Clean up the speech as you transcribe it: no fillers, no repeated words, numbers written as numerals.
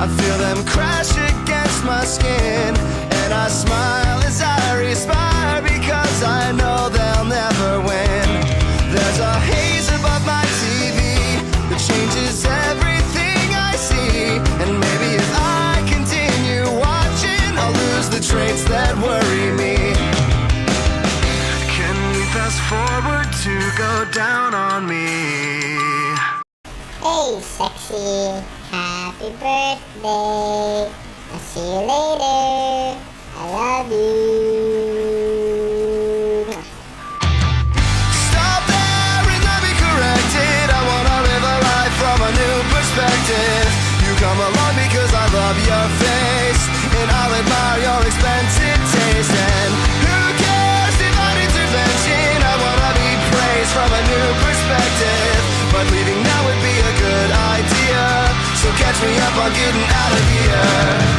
I feel them crash against my skin, and I smile as I respire because I know they'll never win. There's a haze above my TV that changes everything I see, and maybe if I continue watching, I'll lose the traits that worry me. Can we fast forward to go down on me? Hey, sexy, happy birthday. I'll see you later. I love you. Stop there and let me correct it. I wanna live a life from a new perspective. You come along because I love your face, and I'll admire your expensive taste. And who cares if an intervention? I wanna be praised from a new perspective, but leaving now would be a good idea. So catch me up on getting out of here.